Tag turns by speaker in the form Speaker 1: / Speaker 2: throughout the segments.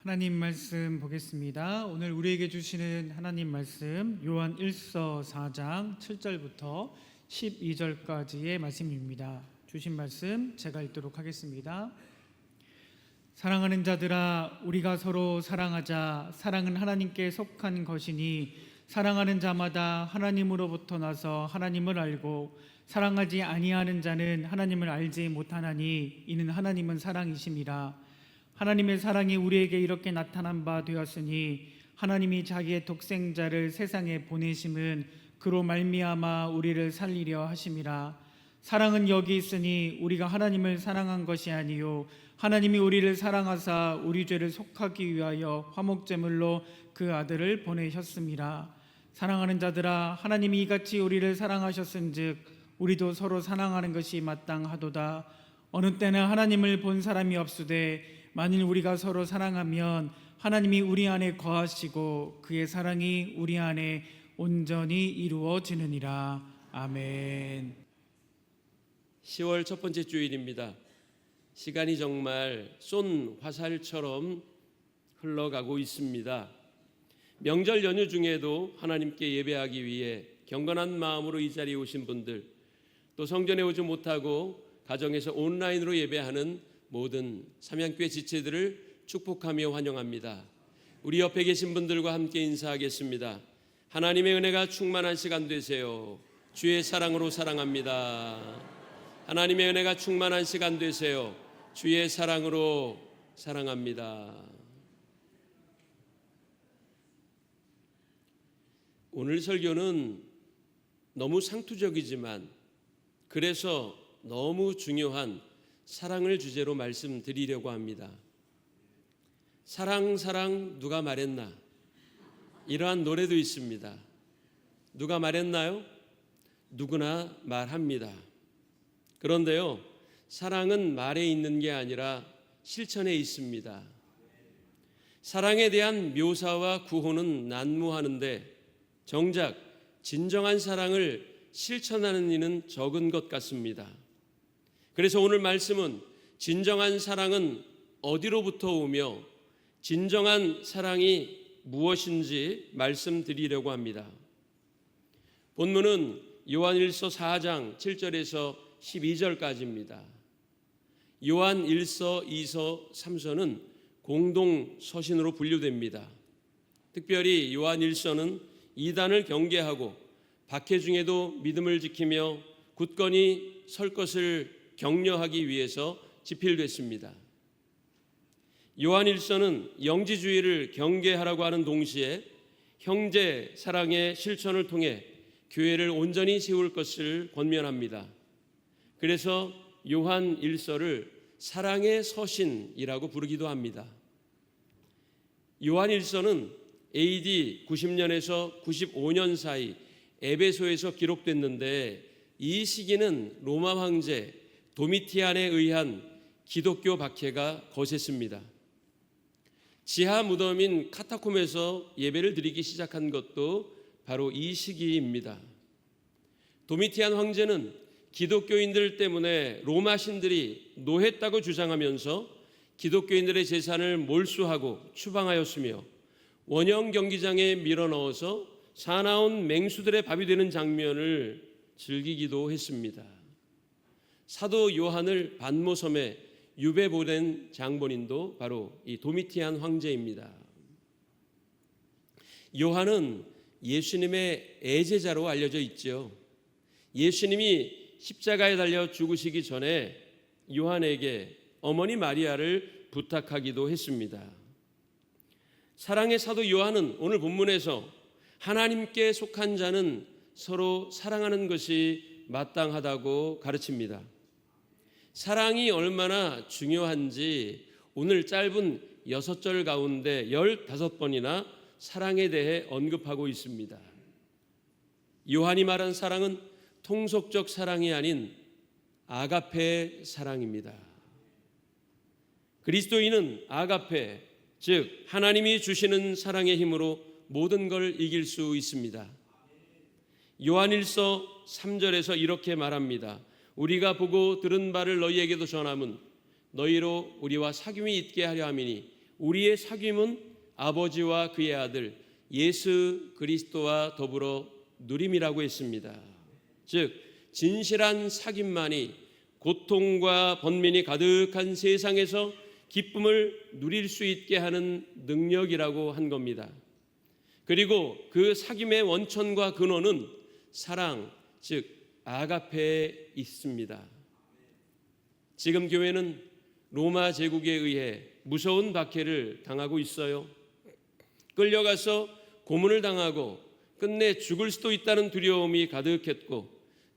Speaker 1: 하나님 말씀 보겠습니다. 오늘 우리에게 주시는 하나님 말씀 요한 1서 4장 7절부터 12절까지의 말씀입니다. 주신 말씀 제가 읽도록 하겠습니다. 사랑하는 자들아, 우리가 서로 사랑하자. 사랑은 하나님께 속한 것이니 사랑하는 자마다 하나님으로부터 나서 하나님을 알고 사랑하지 아니하는 자는 하나님을 알지 못하나니 이는 하나님은 사랑이심이라. 하나님의 사랑이 우리에게 이렇게 나타난 바 되었으니 하나님이 자기의 독생자를 세상에 보내심은 그로 말미암아 우리를 살리려 하심이라. 사랑은 여기 있으니 우리가 하나님을 사랑한 것이 아니요 하나님이 우리를 사랑하사 우리 죄를 속하기 위하여 화목제물로 그 아들을 보내셨음이라. 사랑하는 자들아, 하나님이 이같이 우리를 사랑하셨은즉 우리도 서로 사랑하는 것이 마땅하도다. 어느 때는 하나님을 본 사람이 없으되 만일 우리가 서로 사랑하면 하나님이 우리 안에 거하시고 그의 사랑이 우리 안에 온전히 이루어지느니라. 아멘.
Speaker 2: 10월 첫 번째 주일입니다. 시간이 정말 쏜 화살처럼 흘러가고 있습니다. 명절 연휴 중에도 하나님께 예배하기 위해 경건한 마음으로 이 자리에 오신 분들, 또 성전에 오지 못하고 가정에서 온라인으로 예배하는 모든 삼양교회 지체들을 축복하며 환영합니다. 우리 옆에 계신 분들과 함께 인사하겠습니다. 하나님의 은혜가 충만한 시간 되세요. 주의 사랑으로 사랑합니다. 하나님의 은혜가 충만한 시간 되세요. 주의 사랑으로 사랑합니다. 오늘 설교는 너무 상투적이지만 그래서 너무 중요한 사랑을 주제로 말씀드리려고 합니다. 사랑 누가 말했나? 이러한 노래도 있습니다. 누가 말했나요? 누구나 말합니다. 그런데요, 사랑은 말에 있는 게 아니라 실천에 있습니다. 사랑에 대한 묘사와 구호는 난무하는데 정작 진정한 사랑을 실천하는 이는 적은 것 같습니다. 그래서 오늘 말씀은 진정한 사랑은 어디로부터 오며 진정한 사랑이 무엇인지 말씀드리려고 합니다. 본문은 요한1서 4장 7절에서 12절까지입니다. 요한1서, 2서, 3서는 공동 서신으로 분류됩니다. 특별히 요한1서는 이단을 경계하고 박해 중에도 믿음을 지키며 굳건히 설 것을 격려하기 위해서 집필됐습니다. 요한1서는 영지주의를 경계하라고 하는 동시에 형제 사랑의 실천을 통해 교회를 온전히 세울 것을 권면합니다. 그래서 요한1서를 사랑의 서신이라고 부르기도 합니다. 요한1서는 AD 90년에서 95년 사이 에베소에서 기록됐는데 이 시기는 로마 황제 도미티안에 의한 기독교 박해가 거셌습니다. 지하 무덤인 카타콤에서 예배를 드리기 시작한 것도 바로 이 시기입니다. 도미티안 황제는 기독교인들 때문에 로마 신들이 노했다고 주장하면서 기독교인들의 재산을 몰수하고 추방하였으며 원형 경기장에 밀어넣어서 사나운 맹수들의 밥이 되는 장면을 즐기기도 했습니다. 사도 요한을 반모섬에 유배 보낸 장본인도 바로 이 도미티안 황제입니다. 요한은 예수님의 애제자로 알려져 있죠. 예수님이 십자가에 달려 죽으시기 전에 요한에게 어머니 마리아를 부탁하기도 했습니다. 사랑의 사도 요한은 오늘 본문에서 하나님께 속한 자는 서로 사랑하는 것이 마땅하다고 가르칩니다. 사랑이 얼마나 중요한지 오늘 짧은 6절 가운데 15번이나 사랑에 대해 언급하고 있습니다. 요한이 말한 사랑은 통속적 사랑이 아닌 아가페 사랑입니다. 그리스도인은 아가페, 즉 하나님이 주시는 사랑의 힘으로 모든 걸 이길 수 있습니다. 요한1서 3절에서 이렇게 말합니다. 우리가 보고 들은 바를 너희에게도 전함은 너희로 우리와 사귐이 있게 하려 함이니 우리의 사귐은 아버지와 그의 아들 예수 그리스도와 더불어 누림이라고 했습니다. 즉 진실한 사귐만이 고통과 번민이 가득한 세상에서 기쁨을 누릴 수 있게 하는 능력이라고 한 겁니다. 그리고 그 사귐의 원천과 근원은 사랑, 즉 아가페에 있습니다. 지금 교회는 로마 제국에 의해 무서운 박해를 당하고 있어요. 끌려가서 고문을 당하고 끝내 죽을 수도 있다는 두려움이 가득했고,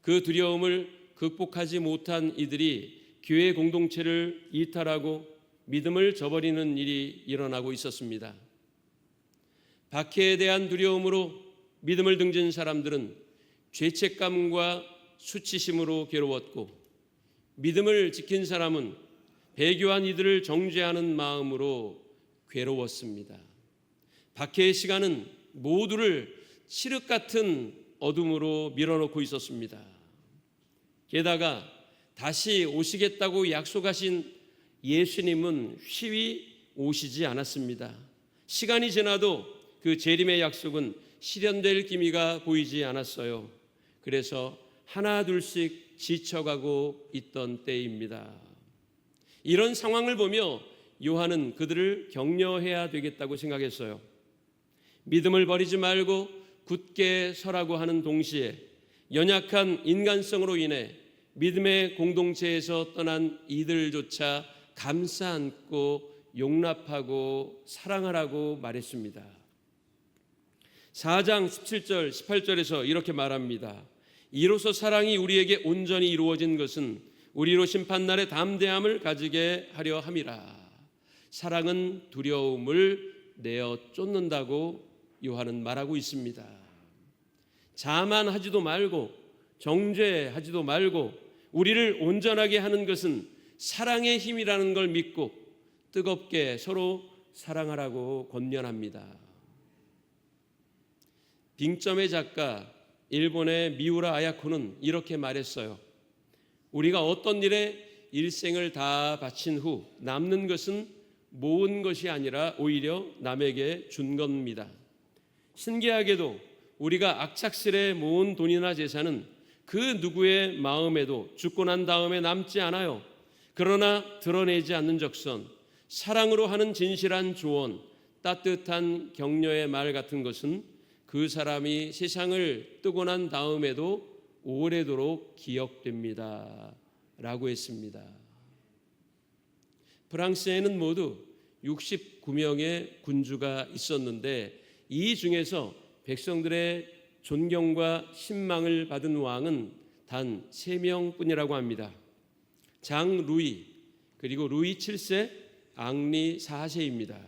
Speaker 2: 그 두려움을 극복하지 못한 이들이 교회 공동체를 이탈하고 믿음을 저버리는 일이 일어나고 있었습니다. 박해에 대한 두려움으로 믿음을 등진 사람들은 죄책감과 수치심으로 괴로웠고, 믿음을 지킨 사람은 배교한 이들을 정죄하는 마음으로 괴로웠습니다. 박해의 시간은 모두를 칠흑 같은 어둠으로 밀어넣고 있었습니다. 게다가 다시 오시겠다고 약속하신 예수님은 쉬이 오시지 않았습니다. 시간이 지나도 그 재림의 약속은 실현될 기미가 보이지 않았어요. 그래서 하나 둘씩 지쳐가고 있던 때입니다. 이런 상황을 보며 요한은 그들을 격려해야 되겠다고 생각했어요. 믿음을 버리지 말고 굳게 서라고 하는 동시에 연약한 인간성으로 인해 믿음의 공동체에서 떠난 이들조차 감싸 안고 용납하고 사랑하라고 말했습니다. 4장 17절 18절에서 이렇게 말합니다. 이로써 사랑이 우리에게 온전히 이루어진 것은 우리로 심판날의 담대함을 가지게 하려 함이라. 사랑은 두려움을 내어 쫓는다고 요한은 말하고 있습니다. 자만하지도 말고 정죄하지도 말고 우리를 온전하게 하는 것은 사랑의 힘이라는 걸 믿고 뜨겁게 서로 사랑하라고 권면합니다. 빙점의 작가 일본의 미우라 아야코는 이렇게 말했어요. 우리가 어떤 일에 일생을 다 바친 후 남는 것은 모은 것이 아니라 오히려 남에게 준 겁니다. 신기하게도 우리가 악착스레 모은 돈이나 재산은 그 누구의 마음에도 죽고 난 다음에 남지 않아요. 그러나 드러내지 않는 적선 사랑으로 하는 진실한 조언, 따뜻한 격려의 말 같은 것은 그 사람이 세상을 뜨고 난 다음에도 오래도록 기억됩니다. 라고 했습니다. 프랑스에는 모두 69명의 군주가 있었는데 이 중에서 백성들의 존경과 신망을 받은 왕은 단 3명뿐이라고 합니다. 장 루이, 그리고 루이 7세, 앙리 4세입니다.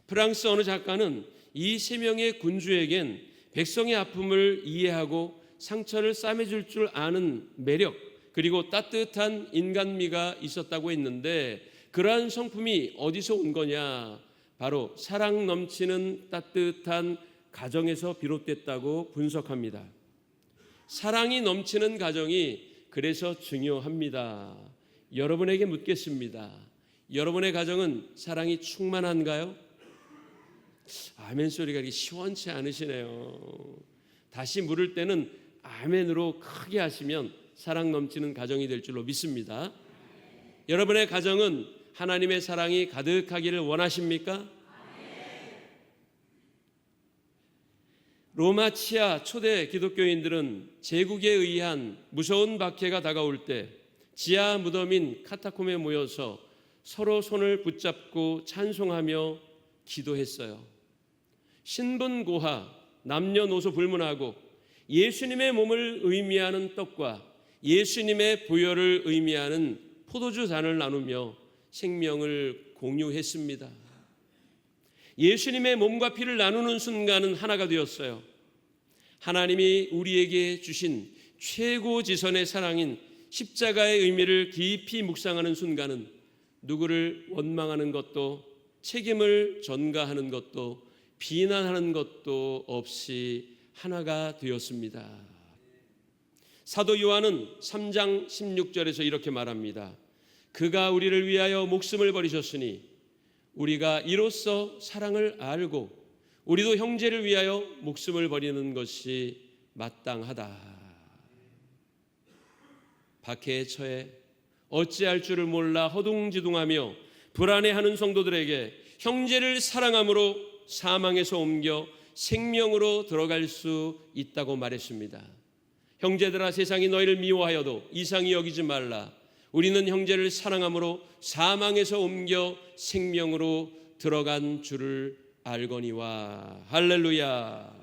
Speaker 2: 프랑스 어느 작가는 이 3명의 군주에겐 백성의 아픔을 이해하고 상처를 싸매줄 줄 아는 매력, 그리고 따뜻한 인간미가 있었다고 했는데 그러한 성품이 어디서 온 거냐? 바로 사랑 넘치는 따뜻한 가정에서 비롯됐다고 분석합니다. 사랑이 넘치는 가정이 그래서 중요합니다. 여러분에게 묻겠습니다. 여러분의 가정은 사랑이 충만한가요? 아멘 소리가 이렇게 시원치 않으시네요. 다시 물을 때는 아멘으로 크게 하시면 사랑 넘치는 가정이 될 줄로 믿습니다. 여러분의 가정은 하나님의 사랑이 가득하기를 원하십니까? 로마 치아 초대 기독교인들은 제국에 의한 무서운 박해가 다가올 때 지하 무덤인 카타콤에 모여서 서로 손을 붙잡고 찬송하며 기도했어요. 신분고하, 남녀노소 불문하고 예수님의 몸을 의미하는 떡과 예수님의 보혈을 의미하는 포도주 잔을 나누며 생명을 공유했습니다. 예수님의 몸과 피를 나누는 순간은 하나가 되었어요. 하나님이 우리에게 주신 최고 지선의 사랑인 십자가의 의미를 깊이 묵상하는 순간은 누구를 원망하는 것도 책임을 전가하는 것도 비난하는 것도 없이 하나가 되었습니다. 사도 요한은 3장 16절에서 이렇게 말합니다. 그가 우리를 위하여 목숨을 버리셨으니 우리가 이로써 사랑을 알고 우리도 형제를 위하여 목숨을 버리는 것이 마땅하다. 박해에 처해 어찌할 줄을 몰라 허둥지둥하며 불안해하는 성도들에게 형제를 사랑함으로 사망에서 옮겨 생명으로 들어갈 수 있다고 말했습니다. 형제들아, 세상이 너희를 미워하여도 이상히 여기지 말라. 우리는 형제를 사랑함으로 사망에서 옮겨 생명으로 들어간 줄을 알거니와. 할렐루야.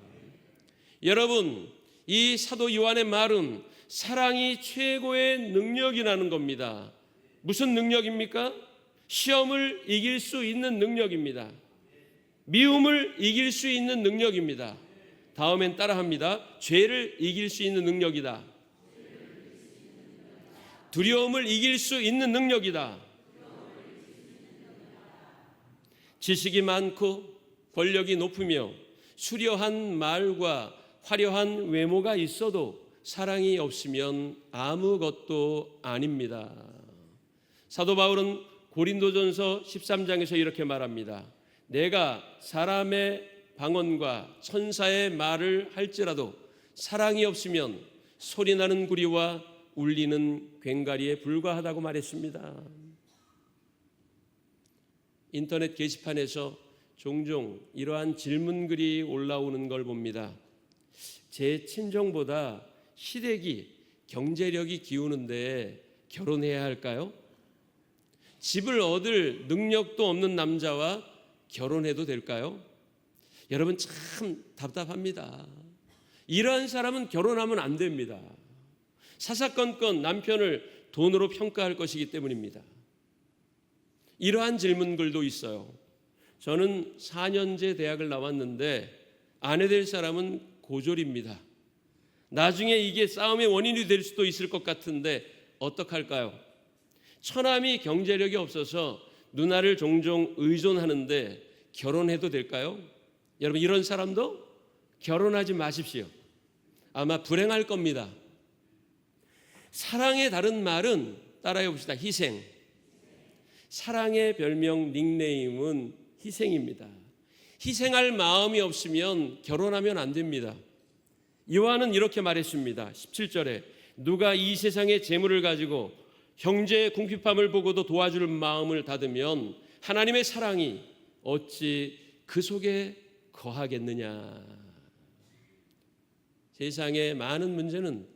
Speaker 2: 여러분, 이 사도 요한의 말은 사랑이 최고의 능력이라는 겁니다. 무슨 능력입니까? 시험을 이길 수 있는 능력입니다. 미움을 이길 수 있는 능력입니다. 다음엔 따라합니다. 죄를 이길 수 있는 능력이다. 두려움을 이길 수 있는 능력이다. 지식이 많고 권력이 높으며 수려한 말과 화려한 외모가 있어도 사랑이 없으면 아무것도 아닙니다. 사도 바울은 고린도전서 13장에서 이렇게 말합니다. 내가 사람의 방언과 천사의 말을 할지라도 사랑이 없으면 소리나는 구리와 울리는 괭가리에 불과하다고 말했습니다. 인터넷 게시판에서 종종 이러한 질문글이 올라오는 걸 봅니다. 제 친정보다 시댁이 경제력이 기우는데 결혼해야 할까요? 집을 얻을 능력도 없는 남자와 결혼해도 될까요? 여러분, 참 답답합니다. 이러한 사람은 결혼하면 안 됩니다. 사사건건 남편을 돈으로 평가할 것이기 때문입니다. 이러한 질문글도 있어요. 저는 4년제 대학을 나왔는데 아내 될 사람은 고졸입니다. 나중에 이게 싸움의 원인이 될 수도 있을 것 같은데 어떡할까요? 처남이 경제력이 없어서 누나를 종종 의존하는데 결혼해도 될까요? 여러분, 이런 사람도 결혼하지 마십시오. 아마 불행할 겁니다. 사랑의 다른 말은 따라해 봅시다. 희생. 사랑의 별명 닉네임은 희생입니다. 희생할 마음이 없으면 결혼하면 안 됩니다. 요한은 이렇게 말했습니다. 17절에 누가 이 세상의 재물을 가지고 형제의 궁핍함을 보고도 도와줄 마음을 닫으면 하나님의 사랑이 어찌 그 속에 거하겠느냐. 세상의 많은 문제는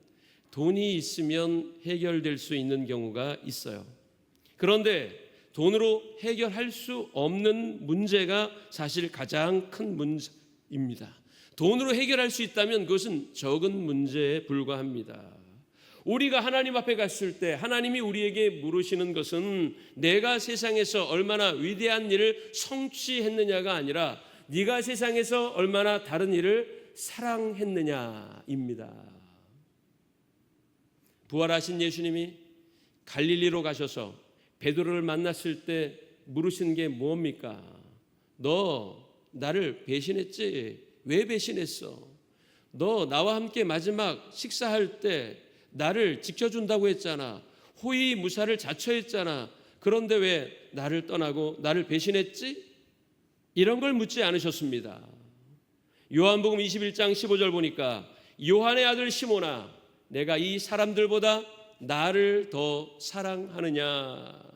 Speaker 2: 돈이 있으면 해결될 수 있는 경우가 있어요. 그런데 돈으로 해결할 수 없는 문제가 사실 가장 큰 문제입니다. 돈으로 해결할 수 있다면 그것은 적은 문제에 불과합니다. 우리가 하나님 앞에 갔을 때 하나님이 우리에게 물으시는 것은 내가 세상에서 얼마나 위대한 일을 성취했느냐가 아니라 네가 세상에서 얼마나 다른 일을 사랑했느냐입니다. 부활하신 예수님이 갈릴리로 가셔서 베드로를 만났을 때 물으신 게 뭡니까? 너 나를 배신했지? 왜 배신했어? 너 나와 함께 마지막 식사할 때 나를 지켜준다고 했잖아. 호의무사를 자처했잖아. 그런데 왜 나를 떠나고 나를 배신했지? 이런 걸 묻지 않으셨습니다. 요한복음 21장 15절 보니까 요한의 아들 시몬아, 내가 이 사람들보다 나를 더 사랑하느냐?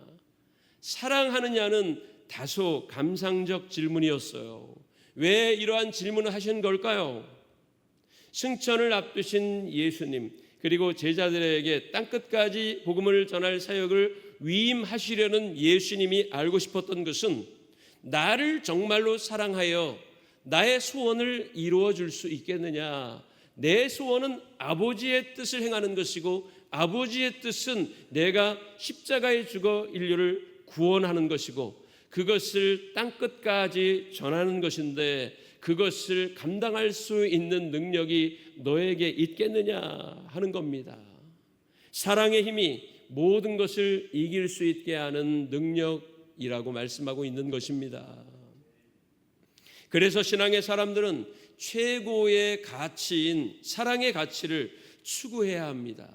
Speaker 2: 사랑하느냐는 다소 감상적 질문이었어요. 왜 이러한 질문을 하신 걸까요? 승천을 앞두신 예수님, 그리고 제자들에게 땅끝까지 복음을 전할 사역을 위임하시려는 예수님이 알고 싶었던 것은 나를 정말로 사랑하여 나의 소원을 이루어 줄 수 있겠느냐. 내 소원은 아버지의 뜻을 행하는 것이고 아버지의 뜻은 내가 십자가에 죽어 인류를 구원하는 것이고 그것을 땅끝까지 전하는 것인데 그것을 감당할 수 있는 능력이 너에게 있겠느냐 하는 겁니다. 사랑의 힘이 모든 것을 이길 수 있게 하는 능력이라고 말씀하고 있는 것입니다. 그래서 신앙의 사람들은 최고의 가치인 사랑의 가치를 추구해야 합니다.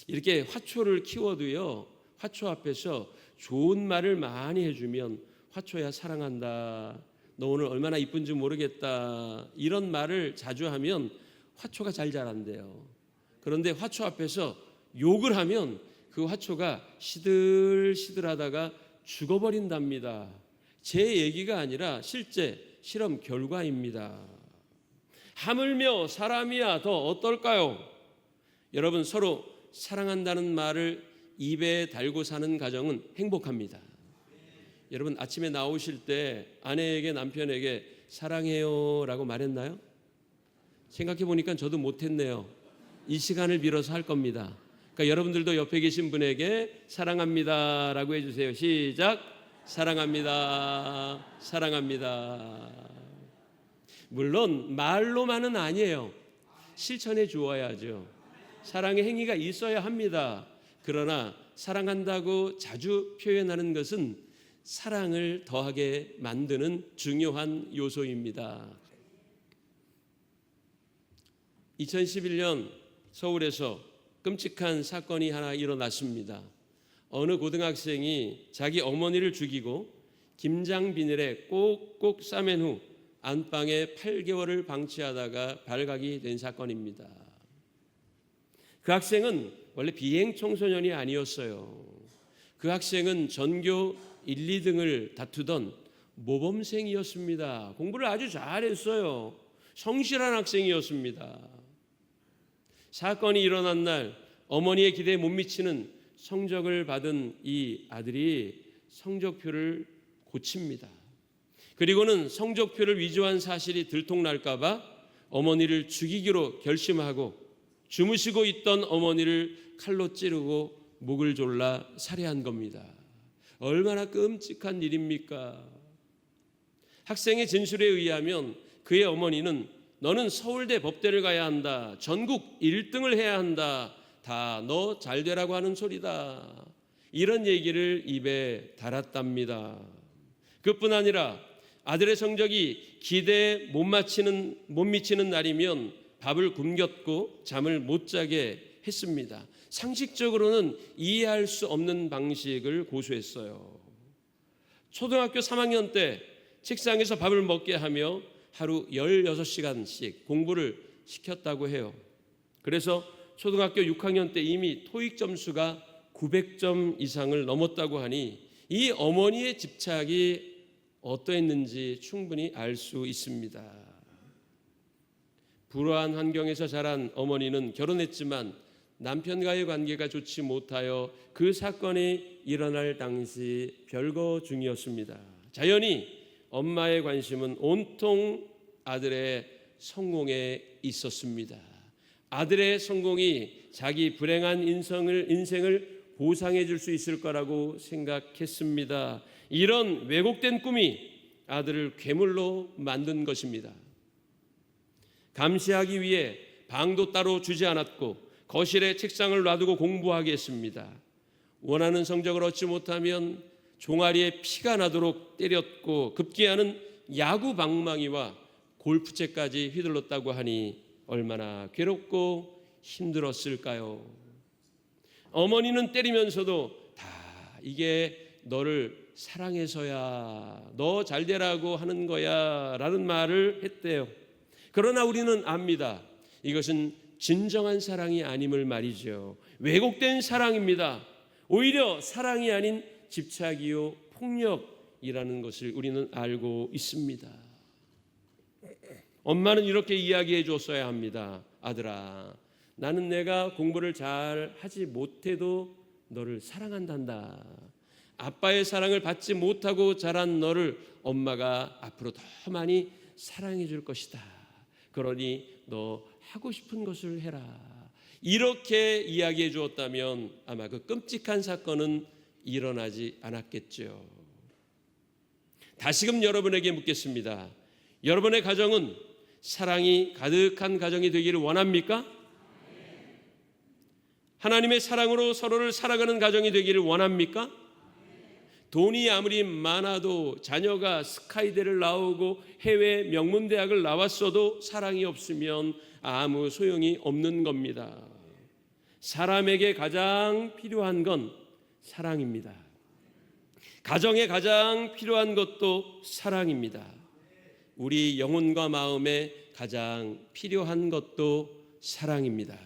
Speaker 2: 이렇게 화초를 키워도요, 화초 앞에서 좋은 말을 많이 해주면 화초야 사랑한다, 너 오늘 얼마나 이쁜지 모르겠다, 이런 말을 자주 하면 화초가 잘 자란대요. 그런데 화초 앞에서 욕을 하면 그 화초가 시들시들하다가 죽어버린답니다. 제 얘기가 아니라 실제 실험 결과입니다. 하물며 사람이야 더 어떨까요? 여러분, 서로 사랑한다는 말을 입에 달고 사는 가정은 행복합니다. 여러분, 아침에 나오실 때 아내에게, 남편에게 사랑해요 라고 말했나요? 생각해 보니까 저도 못했네요. 이 시간을 빌어서 할 겁니다. 그러니까 여러분들도 옆에 계신 분에게 사랑합니다 라고 해주세요. 시작. 사랑합니다. 사랑합니다. 물론 말로만은 아니에요. 실천해 주어야죠. 사랑의 행위가 있어야 합니다. 그러나 사랑한다고 자주 표현하는 것은 사랑을 더하게 만드는 중요한 요소입니다. 2011년 서울에서 끔찍한 사건이 하나 일어났습니다. 어느 고등학생이 자기 어머니를 죽이고 김장 비닐에 꼭꼭 싸맨 후 안방에 8개월을 방치하다가 발각이 된 사건입니다. 그 학생은 원래 비행 청소년이 아니었어요. 그 학생은 전교 1, 2등을 다투던 모범생이었습니다. 공부를 아주 잘했어요. 성실한 학생이었습니다. 사건이 일어난 날 어머니의 기대에 못 미치는 성적을 받은 이 아들이 성적표를 고칩니다. 그리고는 성적표를 위조한 사실이 들통날까 봐 어머니를 죽이기로 결심하고 주무시고 있던 어머니를 칼로 찌르고 목을 졸라 살해한 겁니다. 얼마나 끔찍한 일입니까? 학생의 진술에 의하면 그의 어머니는 너는 서울대 법대를 가야 한다, 전국 1등을 해야 한다, 다 너 잘 되라고 하는 소리다, 이런 얘기를 입에 달았답니다. 그뿐 아니라 아들의 성적이 기대에 못 미치는 날이면 밥을 굶겼고 잠을 못 자게 했습니다. 상식적으로는 이해할 수 없는 방식을 고수했어요. 초등학교 3학년 때 책상에서 밥을 먹게 하며 하루 16시간씩 공부를 시켰다고 해요. 그래서 초등학교 6학년 때 이미 토익 점수가 900점 이상을 넘었다고 하니 이 어머니의 집착이 어떠했는지 충분히 알 수 있습니다. 불우한 환경에서 자란 어머니는 결혼했지만 남편과의 관계가 좋지 못하여 그 사건이 일어날 당시 별거 중이었습니다. 자연히 엄마의 관심은 온통 아들의 성공에 있었습니다. 아들의 성공이 자기 불행한 인생을 보상해 줄 수 있을 거라고 생각했습니다. 이런 왜곡된 꿈이 아들을 괴물로 만든 것입니다. 감시하기 위해 방도 따로 주지 않았고 거실에 책상을 놔두고 공부하게 했습니다. 원하는 성적을 얻지 못하면 종아리에 피가 나도록 때렸고 급기야는 야구 방망이와 골프채까지 휘둘렀다고 하니 얼마나 괴롭고 힘들었을까요? 어머니는 때리면서도 다 이게 너를 사랑해서야, 너 잘되라고 하는 거야 라는 말을 했대요. 그러나 우리는 압니다. 이것은 진정한 사랑이 아님을 말이죠. 왜곡된 사랑입니다. 오히려 사랑이 아닌 집착이요 폭력이라는 것을 우리는 알고 있습니다. 엄마는 이렇게 이야기해 줬어야 합니다. 아들아, 나는 내가 공부를 잘 하지 못해도 너를 사랑한단다. 아빠의 사랑을 받지 못하고 자란 너를 엄마가 앞으로 더 많이 사랑해 줄 것이다. 그러니 너 하고 싶은 것을 해라. 이렇게 이야기해 주었다면 아마 그 끔찍한 사건은 일어나지 않았겠죠. 다시금 여러분에게 묻겠습니다. 여러분의 가정은 사랑이 가득한 가정이 되기를 원합니까? 하나님의 사랑으로 서로를 살아가는 가정이 되기를 원합니까? 돈이 아무리 많아도 자녀가 스카이대를 나오고 해외 명문대학을 나왔어도 사랑이 없으면 아무 소용이 없는 겁니다. 사람에게 가장 필요한 건 사랑입니다. 가정에 가장 필요한 것도 사랑입니다. 우리 영혼과 마음에 가장 필요한 것도 사랑입니다.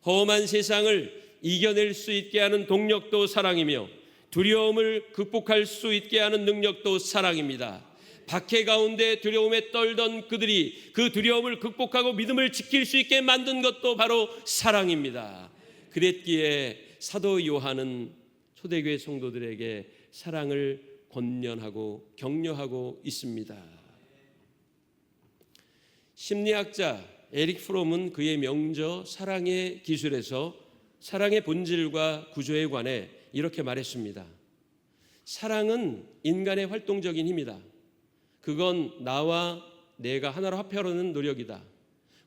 Speaker 2: 험한 세상을 이겨낼 수 있게 하는 동력도 사랑이며 두려움을 극복할 수 있게 하는 능력도 사랑입니다. 박해 가운데 두려움에 떨던 그들이 그 두려움을 극복하고 믿음을 지킬 수 있게 만든 것도 바로 사랑입니다. 그랬기에 사도 요한은 초대교회 성도들에게 사랑을 권면하고 격려하고 있습니다. 심리학자 에릭 프롬은 그의 명저 사랑의 기술에서 사랑의 본질과 구조에 관해 이렇게 말했습니다. 사랑은 인간의 활동적인 힘이다. 그건 나와 내가 하나로 합하려는 노력이다.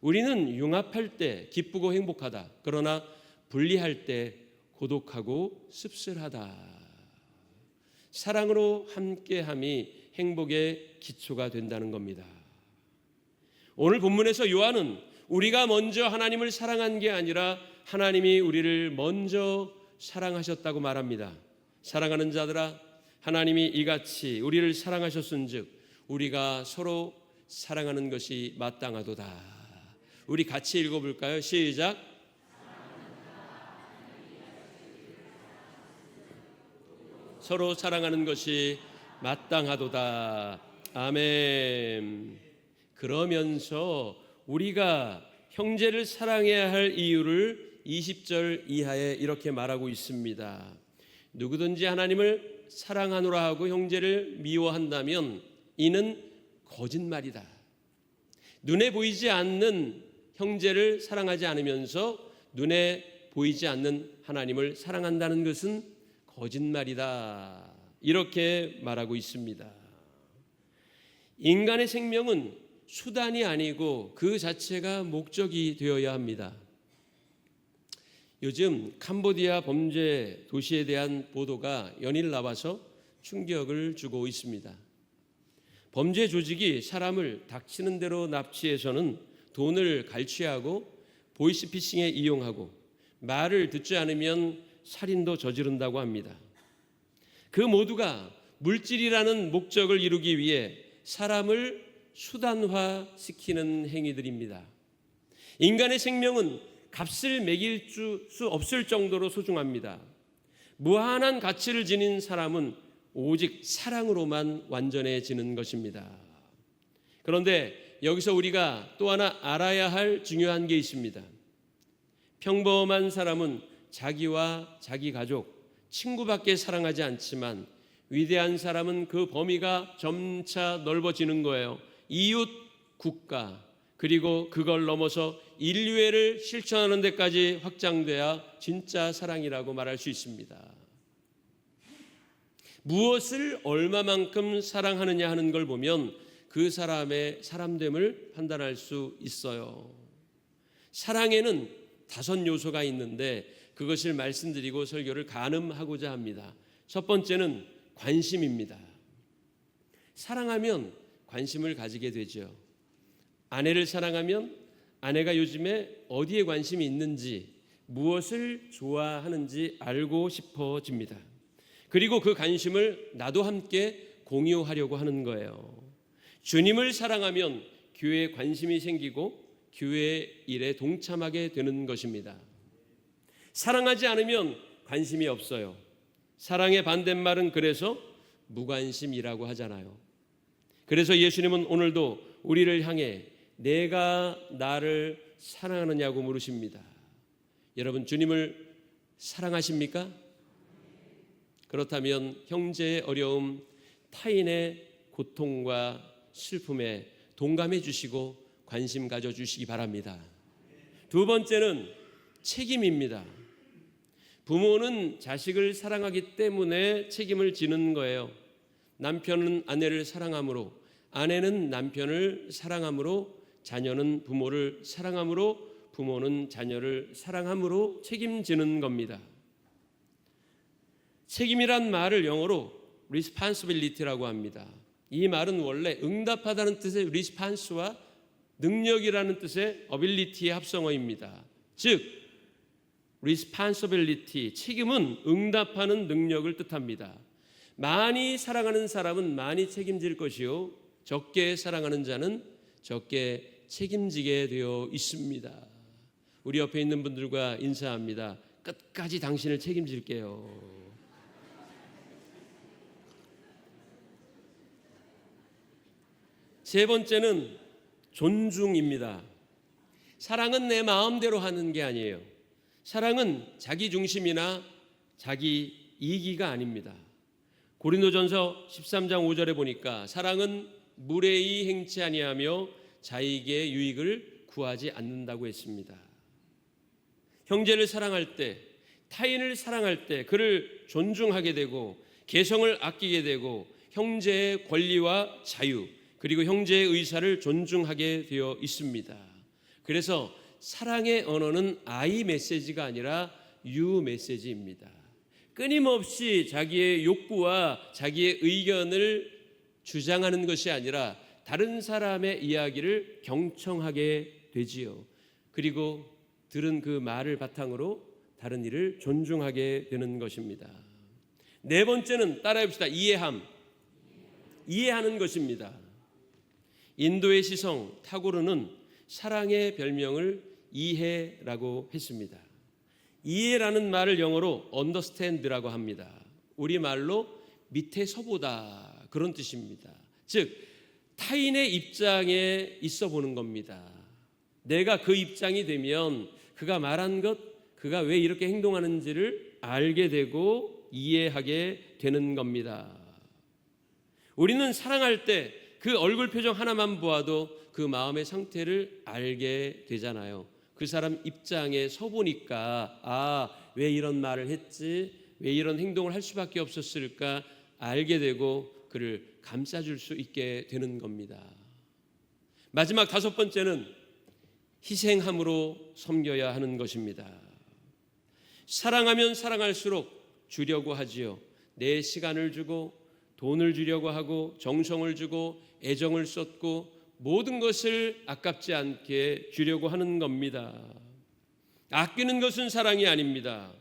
Speaker 2: 우리는 융합할 때 기쁘고 행복하다. 그러나 분리할 때 고독하고 씁쓸하다. 사랑으로 함께함이 행복의 기초가 된다는 겁니다. 오늘 본문에서 요한은 우리가 먼저 하나님을 사랑한 게 아니라 하나님이 우리를 먼저 사랑하셨다고 말합니다. 사랑하는 자들아, 하나님이 이같이 우리를 사랑하셨은즉 우리가 서로 사랑하는 것이 마땅하도다. 우리 같이 읽어볼까요? 시작. 서로 사랑하는 것이 마땅하도다. 아멘. 그러면서 우리가 형제를 사랑해야 할 이유를 20절 이하에 이렇게 말하고 있습니다. 누구든지 하나님을 사랑하노라 하고 형제를 미워한다면 이는 거짓말이다. 눈에 보이지 않는 형제를 사랑하지 않으면서 눈에 보이지 않는 하나님을 사랑한다는 것은 거짓말이다. 이렇게 말하고 있습니다. 인간의 생명은 수단이 아니고 그 자체가 목적이 되어야 합니다. 요즘 캄보디아 범죄 도시에 대한 보도가 연일 나와서 충격을 주고 있습니다. 범죄 조직이 사람을 닥치는 대로 납치해서는 돈을 갈취하고 보이스피싱에 이용하고 말을 듣지 않으면 살인도 저지른다고 합니다. 그 모두가 물질이라는 목적을 이루기 위해 사람을 수단화시키는 행위들입니다. 인간의 생명은 값을 매길 수 없을 정도로 소중합니다. 무한한 가치를 지닌 사람은 오직 사랑으로만 완전해지는 것입니다. 그런데 여기서 우리가 또 하나 알아야 할 중요한 게 있습니다. 평범한 사람은 자기와 자기 가족, 친구밖에 사랑하지 않지만 위대한 사람은 그 범위가 점차 넓어지는 거예요. 이웃, 국가, 그리고 그걸 넘어서 인류애를 실천하는 데까지 확장돼야 진짜 사랑이라고 말할 수 있습니다. 무엇을 얼마만큼 사랑하느냐 하는 걸 보면 그 사람의 사람됨을 판단할 수 있어요. 사랑에는 5 요소가 있는데 그것을 말씀드리고 설교를 가늠하고자 합니다. 첫 번째는 관심입니다. 사랑하면 관심을 가지게 되죠. 아내를 사랑하면 아내가 요즘에 어디에 관심이 있는지, 무엇을 좋아하는지 알고 싶어집니다. 그리고 그 관심을 나도 함께 공유하려고 하는 거예요. 주님을 사랑하면 교회에 관심이 생기고 교회 일에 동참하게 되는 것입니다. 사랑하지 않으면 관심이 없어요. 사랑의 반대말은 그래서 무관심이라고 하잖아요. 그래서 예수님은 오늘도 우리를 향해 내가 나를 사랑하느냐고 물으십니다. 여러분, 주님을 사랑하십니까? 그렇다면 형제의 어려움, 타인의 고통과 슬픔에 동감해 주시고 관심 가져 주시기 바랍니다. 두 번째는 책임입니다. 부모는 자식을 사랑하기 때문에 책임을 지는 거예요. 남편은 아내를 사랑하므로, 아내는 남편을 사랑하므로, 자녀는 부모를 사랑하므로, 부모는 자녀를 사랑하므로 책임지는 겁니다. 책임이란 말을 영어로 responsibility라고 합니다. 이 말은 원래 응답하다는 뜻의 response와 능력이라는 뜻의 ability의 합성어입니다. 즉 responsibility, 책임은 응답하는 능력을 뜻합니다. 많이 사랑하는 사람은 많이 책임질 것이요 적게 사랑하는 자는 적게 책임지게 되어 있습니다. 우리 옆에 있는 분들과 인사합니다. 끝까지 당신을 책임질게요. 세 번째는 존중입니다. 사랑은 내 마음대로 하는 게 아니에요. 사랑은 자기 중심이나 자기 이기가 아닙니다. 고린도전서 13장 5절에 보니까 사랑은 무례히 행치 아니하며 자기의 유익을 구하지 않는다고 했습니다. 형제를 사랑할 때, 타인을 사랑할 때 그를 존중하게 되고 개성을 아끼게 되고 형제의 권리와 자유 그리고 형제의 의사를 존중하게 되어 있습니다. 그래서 사랑의 언어는 I 메시지가 아니라 U 메시지입니다. 끊임없이 자기의 욕구와 자기의 의견을 주장하는 것이 아니라 다른 사람의 이야기를 경청하게 되지요. 그리고 들은 그 말을 바탕으로 다른 이를 존중하게 되는 것입니다. 네 번째는 따라해 봅시다. 이해하는 것입니다. 인도의 시성 타고르는 사랑의 별명을 이해라고 했습니다. 이해라는 말을 영어로 understand라고 합니다. 우리말로 밑에 서보다 그런 뜻입니다. 즉 타인의 입장에 있어 보는 겁니다. 내가 그 입장이 되면 그가 말한 것, 그가 왜 이렇게 행동하는지를 알게 되고 이해하게 되는 겁니다. 우리는 사랑할 때 그 얼굴 표정 하나만 보아도 그 마음의 상태를 알게 되잖아요. 그 사람 입장에 서보니까 왜 이런 말을 했지? 왜 이런 행동을 할 수밖에 없었을까? 알게 되고 그를 감싸줄 수 있게 되는 겁니다. 마지막 다섯 번째는 희생함으로 섬겨야 하는 것입니다. 사랑하면 사랑할수록 주려고 하지요. 내 시간을 주고 돈을 주려고 하고 정성을 주고 애정을 쏟고 모든 것을 아깝지 않게 주려고 하는 겁니다. 아끼는 것은 사랑이 아닙니다.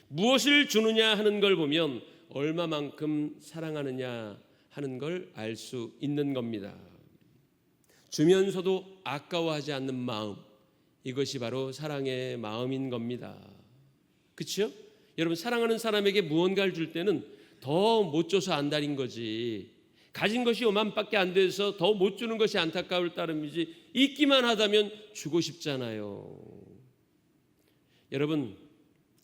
Speaker 2: 무엇을 주느냐 하는 걸 보면 얼마만큼 사랑하느냐 하는 걸 알 수 있는 겁니다. 주면서도 아까워하지 않는 마음, 이것이 바로 사랑의 마음인 겁니다. 그렇죠? 여러분 사랑하는 사람에게 무언가를 줄 때는 더 못 줘서 안달인 거지, 가진 것이 요만밖에 안 돼서 더 못 주는 것이 안타까울 따름이지 있기만 하다면 주고 싶잖아요. 여러분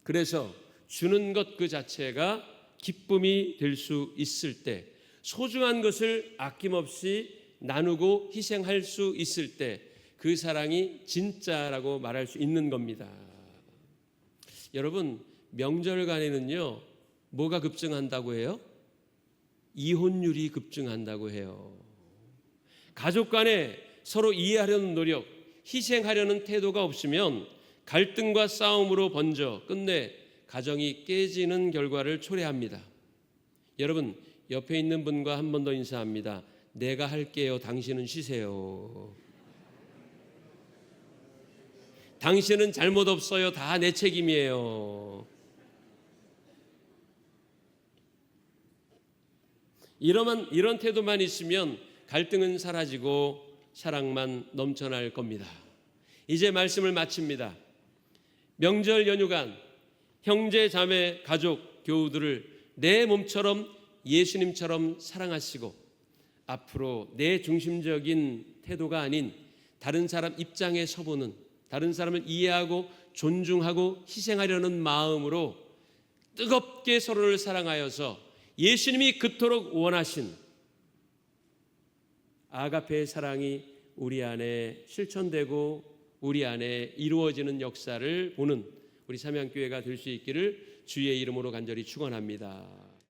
Speaker 2: 그래서 주는 것 그 자체가 기쁨이 될 수 있을 때, 소중한 것을 아낌없이 나누고 희생할 수 있을 때 그 사랑이 진짜라고 말할 수 있는 겁니다. 여러분 명절간에는요 뭐가 급증한다고 해요? 이혼율이 급증한다고 해요. 가족 간에 서로 이해하려는 노력, 희생하려는 태도가 없으면 갈등과 싸움으로 번져 끝내 가정이 깨지는 결과를 초래합니다. 여러분 옆에 있는 분과 한 번 더 인사합니다. 내가 할게요. 당신은 쉬세요. 당신은 잘못 없어요. 다 내 책임이에요. 이런 태도만 있으면 갈등은 사라지고 사랑만 넘쳐날 겁니다. 이제 말씀을 마칩니다. 명절 연휴간 형제, 자매, 가족, 교우들을 내 몸처럼 예수님처럼 사랑하시고 앞으로 내 중심적인 태도가 아닌 다른 사람 입장에 서보는, 다른 사람을 이해하고 존중하고 희생하려는 마음으로 뜨겁게 서로를 사랑하여서 예수님이 그토록 원하신 아가페의 사랑이 우리 안에 실천되고 우리 안에 이루어지는 역사를 보는 우리 삼양교회가 될 수 있기를 주의 이름으로 간절히 축원합니다.